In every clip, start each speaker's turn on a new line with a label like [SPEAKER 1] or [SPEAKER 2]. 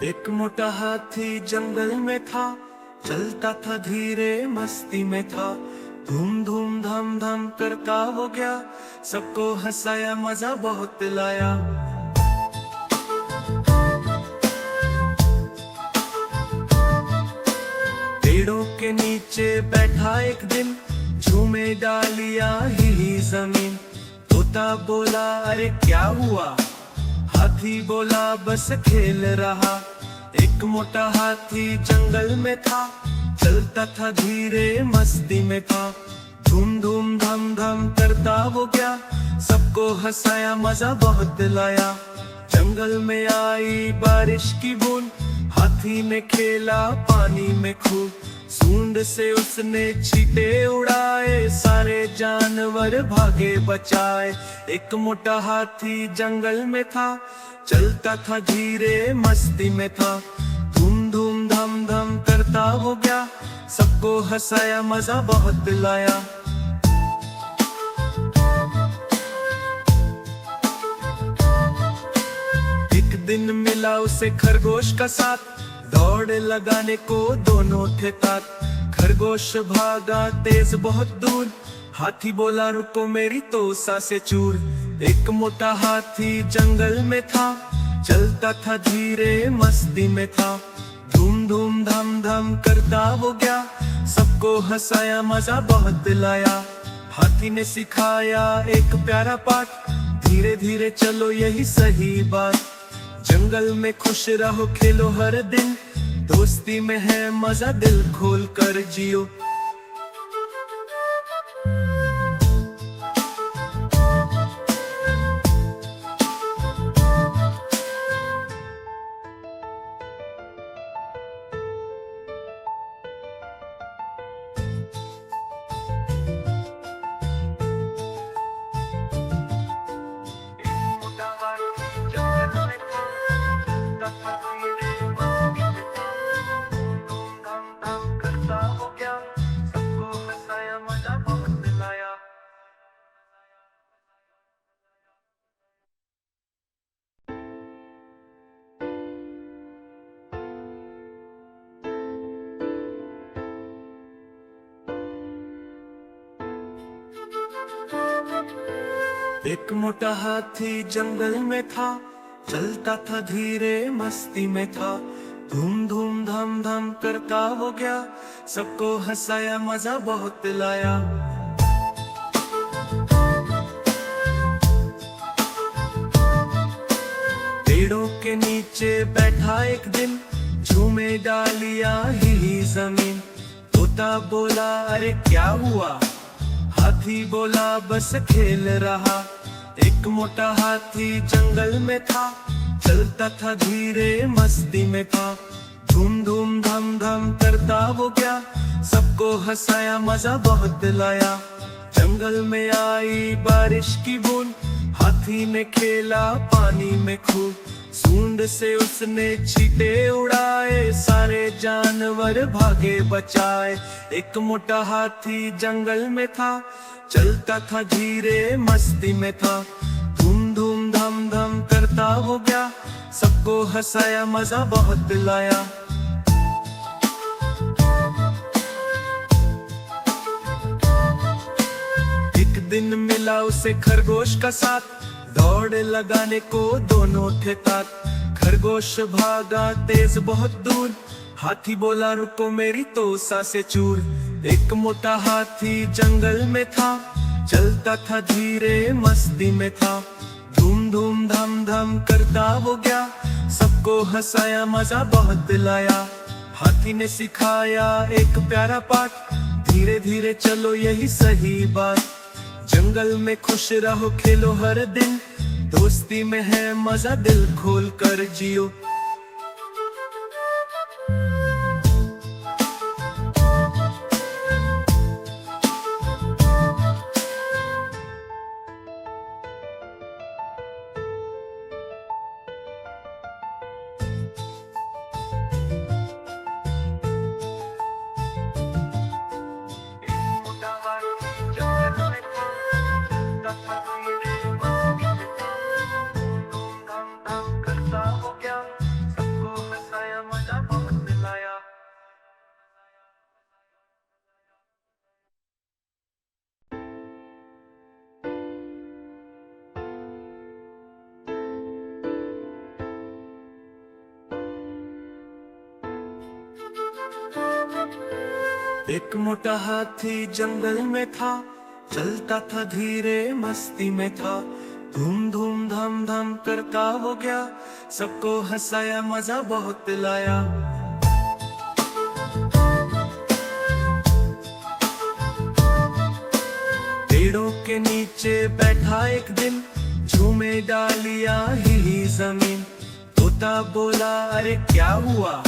[SPEAKER 1] एक मोटा हाथी जंगल में था, चलता था धीरे मस्ती में था। धूम धूम धम धम करता हो गया, सबको हंसाया मजा बहुत लाया। पेड़ों के नीचे बैठा एक दिन, झूमे डालियां हिली जमीन। तोता बोला अरे क्या हुआ, हाथी बोला बस खेल रहा। एक मोटा हाथी जंगल में था, चलता था धीरे मस्ती में था। धूम धूम धम धम करता हो गया, सबको हंसाया मजा बहुत लाया। जंगल में आई बारिश की बूंद, हाथी ने खेला पानी में खूब। सूंड से उसने छींटे उड़ाए, सारे जानवर भागे बचाए। एक मोटा हाथी जंगल में था, चलता था धीरे मस्ती में था। धूम धूम धम धम करता हो गया, सबको हंसाया मजा बहुत लाया। एक दिन मिला उसे खरगोश का साथ, दौड़ लगाने को दोनों थे तात। खरगोश भागा तेज बहुत दूर, हाथी बोला रुको मेरी तो सांसें चूर। एक मोटा हाथी जंगल में था, चलता था धीरे मस्ती में था। धूम धूम धम धम करता हो गया, सबको हंसाया मजा बहुत लाया। हाथी ने सिखाया एक प्यारा पाठ, धीरे धीरे चलो यही सही बात। जंगल में खुश रहो खेलो हर दिन, दोस्ती में है मजा दिल खोल कर जियो। एक मोटा हाथी जंगल में था, चलता था धीरे मस्ती में था। धूम धूम धम धम करता हो गया, सबको हंसाया मजा बहुत लाया। पेड़ों के नीचे बैठा एक दिन, झूमे डालियां हिली जमीन। तोता बोला अरे क्या हुआ, हाथी बोला बस खेल रहा। एक मोटा हाथी जंगल में था, चलता था धीरे मस्ती में था। धूम धूम धम धम करता हो गया, सबको हंसाया मजा बहुत लाया। जंगल में आई बारिश की बूंद, हाथी ने खेला पानी में खूब। सूंड से उसने छींटे उड़ाए, सारे जानवर भागे बचाए। एक मोटा हाथी जंगल में था, चलता था धीरे मस्ती में था। धूम धूम धम धम करता हो गया, सबको हंसाया मजा बहुत लाया। एक दिन मिला उसे खरगोश का साथ, दौड़ लगाने को दोनों थे तात। खरगोश भागा तेज बहुत दूर, हाथी बोला रुको मेरी तो सांसें चूर। एक मोटा हाथी जंगल में था, चलता था धीरे मस्ती में था। धूम धूम धम धम करता हो गया, सबको हंसाया मजा बहुत लाया। हाथी ने सिखाया एक प्यारा पाठ, धीरे धीरे चलो यही सही बात। जंगल में खुश रहो खेलो हर दिन, दोस्ती में है मजा दिल खोल कर जियो। करता हो क्या एक मोटा हाथी जंगल में था, चलता था धीरे मस्ती में था। धूम धूम धम धम करता हो गया, सबको हंसाया मजा बहुत लाया। पेड़ों के नीचे बैठा एक दिन, झूमे डालियां हिली जमीन। तोता बोला अरे क्या हुआ,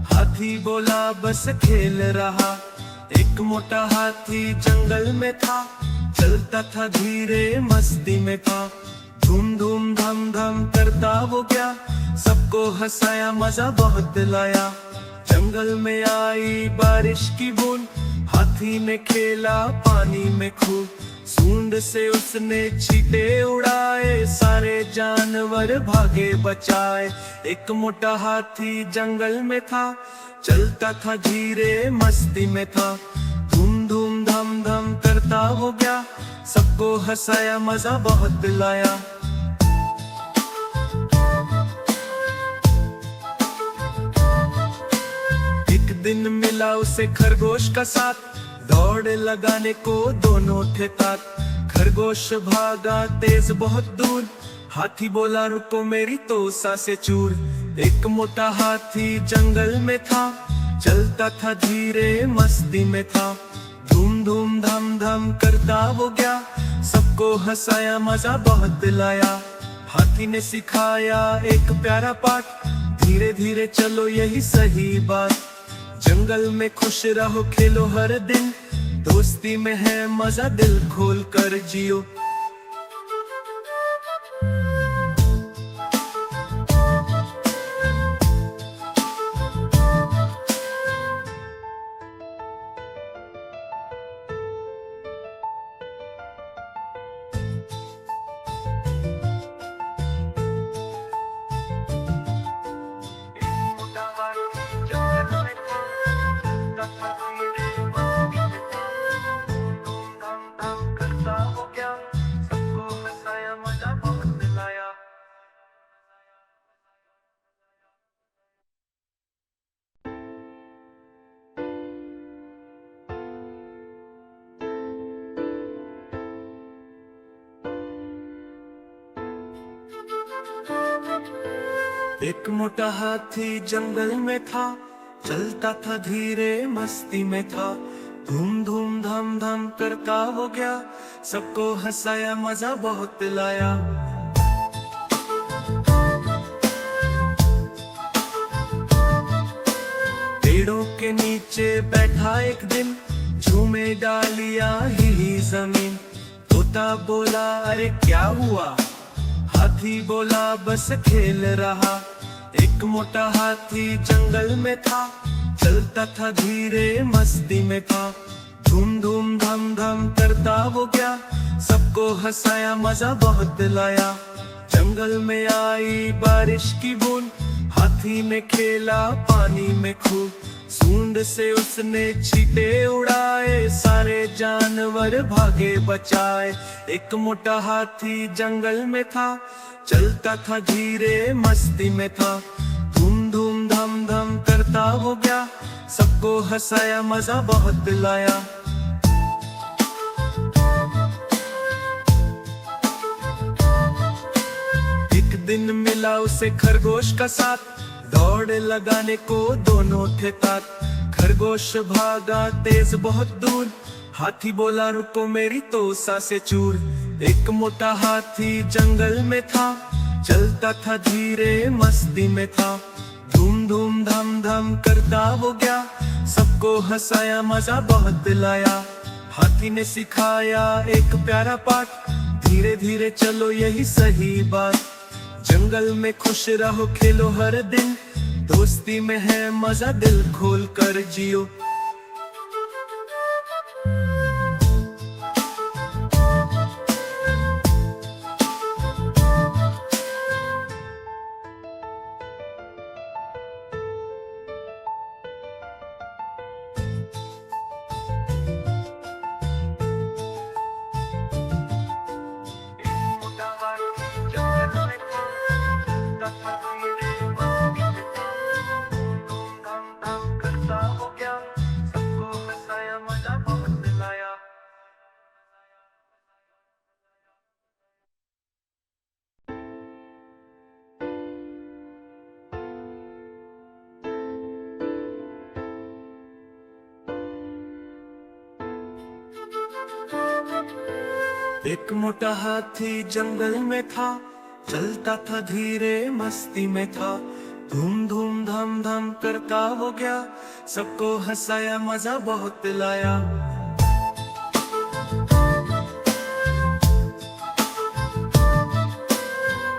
[SPEAKER 1] हाथी बोला बस खेल रहा। एक मोटा हाथी जंगल में था, चलता था धीरे मस्ती में था। धूम धूम धम धम करता हो गया, सबको हंसाया मजा बहुत लाया। जंगल में आई बारिश की बूंद, हाथी ने खेला पानी में खूब। सूंड से उसने छींटे उड़ाए, सारे जानवर भागे बचाए। एक मोटा हाथी जंगल में था, चलता था धीरे मस्ती में था। धूम धूम धम धम करता हो गया, सबको हंसाया मजा बहुत लाया। एक दिन मिला उसे खरगोश का साथ, दौड़ लगाने को दोनों थे तात। खरगोश भागा तेज बहुत दूर, हाथी बोला रुको मेरी तो सांसें चूर। एक मोटा हाथी जंगल में था, चलता था धीरे मस्ती में था। धूम धूम धम धम करता हो गया, सबको हंसाया मजा बहुत लाया। हाथी ने सिखाया एक प्यारा पाठ, धीरे धीरे चलो यही सही बात। जंगल में खुश रहो खेलो हर दिन, दोस्ती में है मजा दिल खोल कर जियो। एक मोटा हाथी जंगल में था, चलता था धीरे मस्ती में था। धूम धूम धम धम करता हो गया, सबको हंसाया मजा बहुत लाया। पेड़ों के नीचे बैठा एक दिन, झूमे डालियां हिली जमीन। तोता बोला अरे क्या हुआ, हाथी बोला बस खेल रहा। एक मोटा हाथी जंगल में था, चलता था धीरे मस्ती में था। धूम धूम धम धम करता हो गया, सबको हंसाया मजा बहुत लाया। जंगल में आई बारिश की बूंद, हाथी ने खेला पानी में खूब। सूंड से उसने छींटे उड़ाए, सारे जानवर भागे बचाए। एक मोटा हाथी जंगल में था, चलता था धीरे मस्ती में था। धूम धूम धम धम करता हो गया, सबको हंसाया मजा बहुत लाया। एक दिन मिला उसे खरगोश का साथ, दौड़ लगाने को दोनों थे तात। खरगोश भागा तेज बहुत दूर, हाथी बोला रुको मेरी तो सांसें चूर। एक मोटा हाथी जंगल में था, चलता था धीरे मस्ती में था। धूम धूम धम धम करता हो गया, सबको हंसाया मजा बहुत लाया। हाथी ने सिखाया एक प्यारा पाठ, धीरे धीरे चलो यही सही बात। जंगल में खुश रहो खेलो हर दिन, दोस्ती में है मजा दिल खोल कर जियो। एक मोटा हाथी जंगल में था, चलता था धीरे मस्ती में था। धूम धूम धाम धाम करता हो गया, सबको हंसाया मजा बहुत लाया।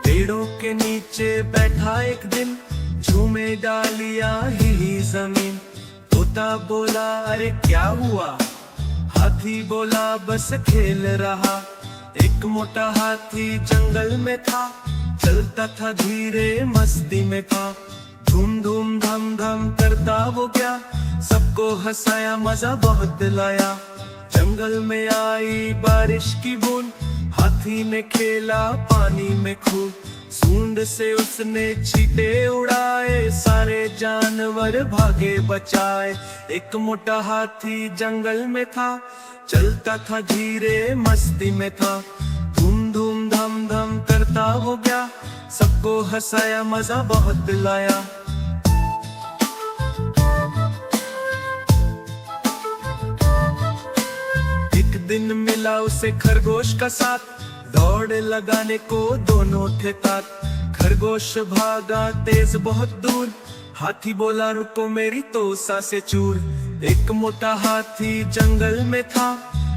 [SPEAKER 1] पेड़ों के नीचे बैठा एक दिन, झूमे डालियां हिली जमीन। तोता बोला अरे क्या हुआ, हाथी बोला बस खेल रहा। एक मोटा हाथी जंगल में था, चलता था धीरे मस्ती में था। धूम धूम धाम धाम करता वो गया, सबको हंसाया मजा बहुत लाया। जंगल में आई बारिश की बूंद, हाथी ने खेला पानी में खूब। सूंड से उसने चींटे उड़ाए, सारे जानवर भागे बचाए। एक मोटा हाथी जंगल में था, चलता था धीरे मस्ती में था। धूम धूम धाम धाम करता हो गया, सबको हंसाया मजा बहुत लाया। एक दिन मिला उसे खरगोश का साथ, दौड़ लगाने को दोनों थे तात। खरगोश भागा तेज बहुत दूर, हाथी बोला रुको मेरी तो सांसें चूर। एक मोटा हाथी जंगल में था,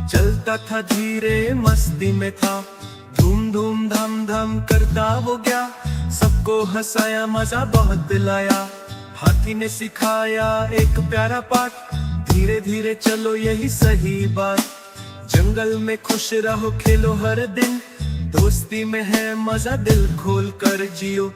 [SPEAKER 1] चलता था धीरे मस्ती में था। धूम धूम धाम धाम करता वो गया, सबको हंसाया मजा बहुत लाया। हाथी ने सिखाया एक प्यारा पाठ, धीरे धीरे चलो यही सही बात। जंगल में खुश रहो खेलो हर दिन, दोस्ती में है मजा दिल खोल कर जियो।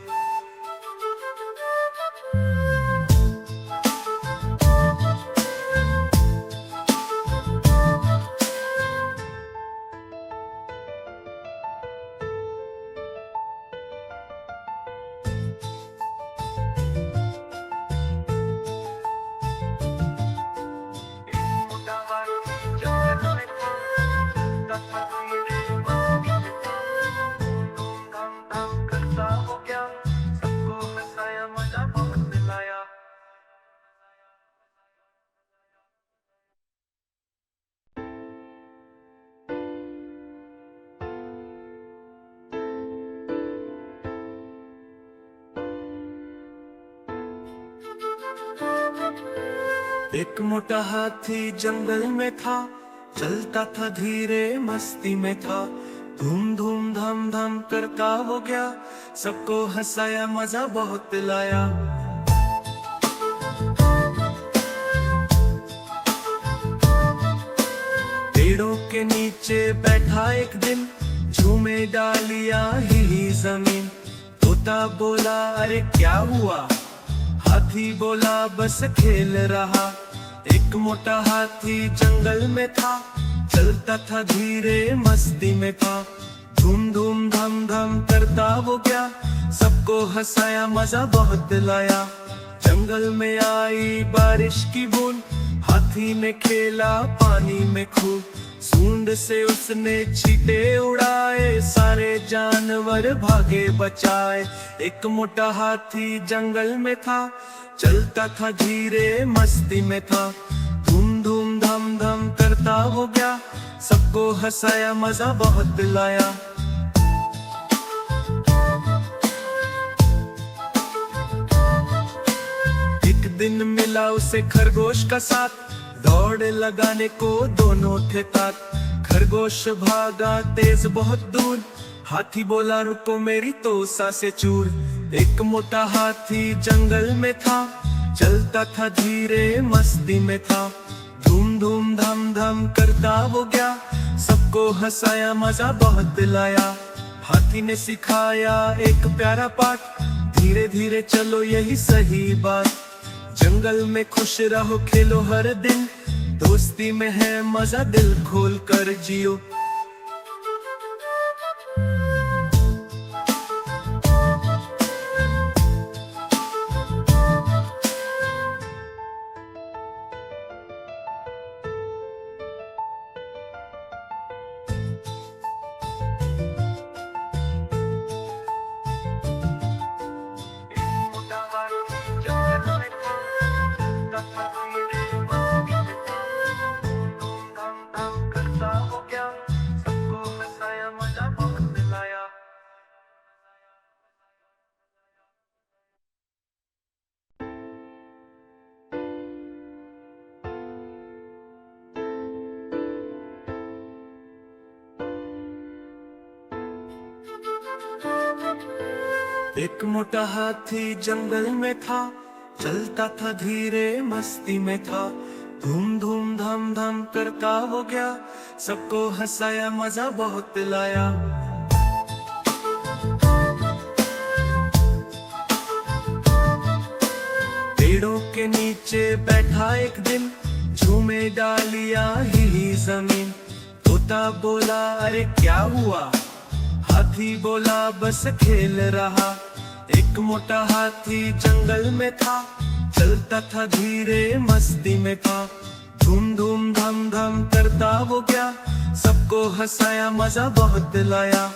[SPEAKER 1] एक मोटा हाथी जंगल में था, चलता था धीरे मस्ती में था। धूम धूम धाम धाम करता हो गया, सबको हंसाया मजा बहुत लाया। पेड़ों के नीचे बैठा एक दिन, झूमे डालियां हिली जमीन। तोता बोला अरे क्या हुआ, हाथी बोला बस खेल रहा। एक मोटा हाथी जंगल में था, चलता था धीरे मस्ती में था। धूम धूम धाम धाम करता वो गया, सबको हंसाया मजा बहुत लाया। जंगल में आई बारिश की बूंद, हाथी ने खेला पानी में खूब। सूंड से उसने चींटे उड़ाए, सारे जानवर भागे बचाए। एक मोटा हाथी जंगल में था, चलता था धीरे मस्ती में था। धूम धूम धाम धाम करता हो गया, सबको हंसाया मजा बहुत लाया। एक दिन मिला उसे खरगोश का साथ, दौड़ लगाने को दोनों थे तात। खरगोश भागा तेज बहुत दूर, हाथी बोला रुको मेरी तो सांसें चूर। एक मोटा हाथी जंगल में था, चलता था धीरे मस्ती में था। धूम धूम धाम धाम करता वो गया, सबको हंसाया मजा बहुत लाया। हाथी ने सिखाया एक प्यारा पाठ, धीरे धीरे चलो यही सही बात। जंगल में खुश रहो खेलो हर दिन, दोस्ती में है मजा दिल खोल कर जियो। करता हो क्या एक मोटा हाथी जंगल में था, चलता था धीरे मस्ती में था। धूम धूम धम धम करता हो गया, सबको हंसाया मजा बहुत लाया। पेड़ों के नीचे बैठा एक दिन, झूमे डालियां हिली जमीन। तोता बोला अरे क्या हुआ, हाथी बोला बस खेल रहा। एक मोटा हाथी जंगल में था, चलता था धीरे मस्ती में था। धूम धूम धम धम करता हो गया, सबको हंसाया मजा बहुत लाया।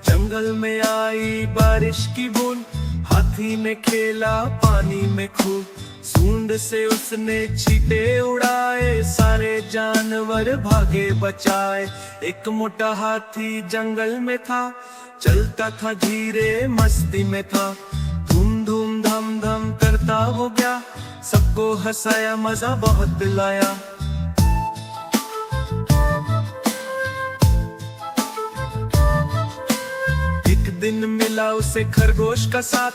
[SPEAKER 1] जंगल में आई बारिश की बूंद, हाथी ने खेला पानी में खूब। सूंड से उसने छींटे उड़ाए, सारे जानवर भागे बचाए। एक मोटा हाथी जंगल में था, चलता था धीरे मस्ती में था। धूम धूम धम धम करता हो गया, सबको हंसाया मजा बहुत लाया। एक दिन मिला उसे खरगोश का साथ,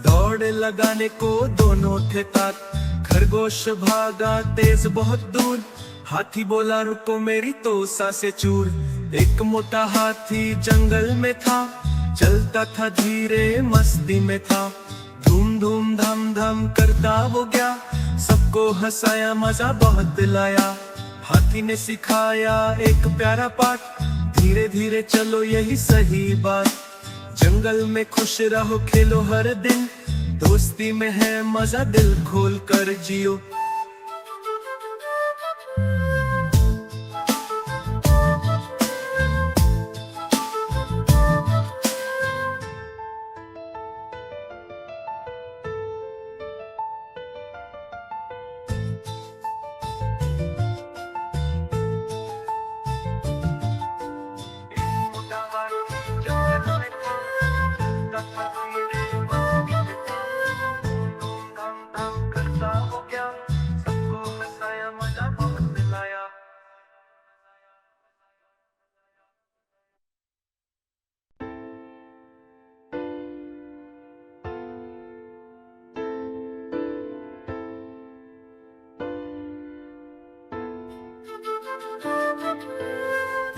[SPEAKER 1] दौड़ लगाने को दोनों थे तात। खरगोश भागा तेज बहुत दूर, हाथी बोला रुको मेरी तो सांसें चूर। एक मोटा हाथी जंगल में था, चलता था धीरे मस्ती में था। धूम धूम धम धम करता हो गया, सबको हंसाया मजा बहुत लाया। हाथी ने सिखाया एक प्यारा पाठ, धीरे धीरे चलो यही सही बात। जंगल में खुश रहो खेलो हर दिन, दोस्ती में है मजा दिल खोल कर जियो।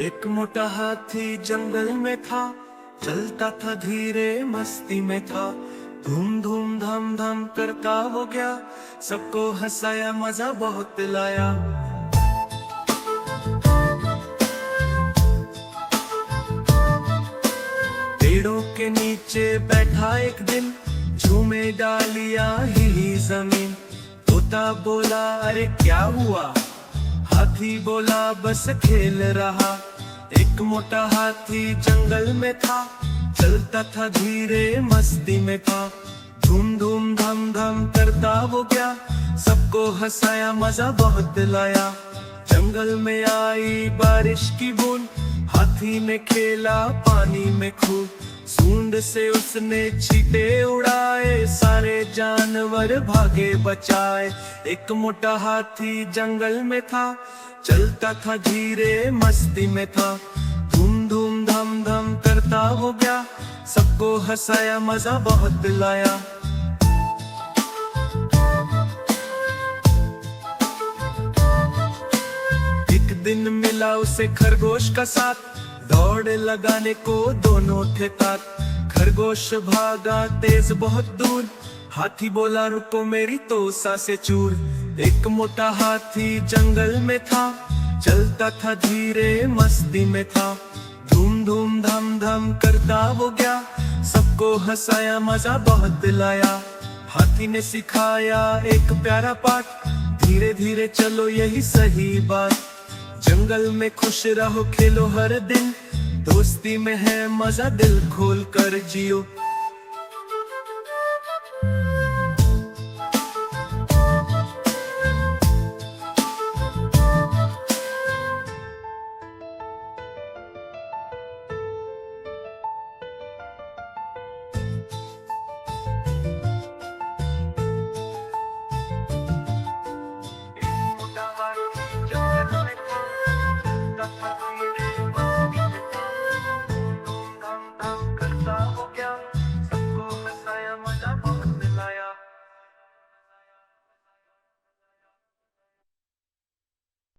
[SPEAKER 1] एक मोटा हाथी जंगल में था, चलता था धीरे मस्ती में था। धूम धूम धम धम करता हो गया, सबको हंसाया मजा बहुत लाया। पेड़ों के नीचे बैठा एक दिन, झूमे डालियां हिली जमीन। तोता बोला अरे क्या हुआ, हाथी बोला बस खेल रहा। एक मोटा हाथी जंगल में था, चलता था धीरे मस्ती में था। धूम धूम धम धम करता हो गया, सबको हंसाया मजा बहुत लाया। जंगल में आई बारिश की बूंद, हाथी ने खेला पानी में खूब। सूंड से उसने छींटे उड़ाए, सारे जानवर भागे बचाए। एक मोटा हाथी जंगल में था, चलता था धीरे मस्ती में था। धूम धूम धम धम करता हो गया, सबको हंसाया मजा बहुत लाया। एक दिन मिला उसे खरगोश का साथ, दौड़ लगाने को दोनों थे तात। खरगोश भागा तेज बहुत दूर, हाथी बोला रुको मेरी तो सांसें चूर। एक मोटा हाथी जंगल में था, चलता था धीरे मस्ती में था। धूम धूम धम धम करता हो गया, सबको हंसाया मजा बहुत लाया। हाथी ने सिखाया एक प्यारा पाठ, धीरे धीरे चलो यही सही बात। जंगल में खुश रहो खेलो हर दिन, दोस्ती में है मजा दिल खोल कर जियो।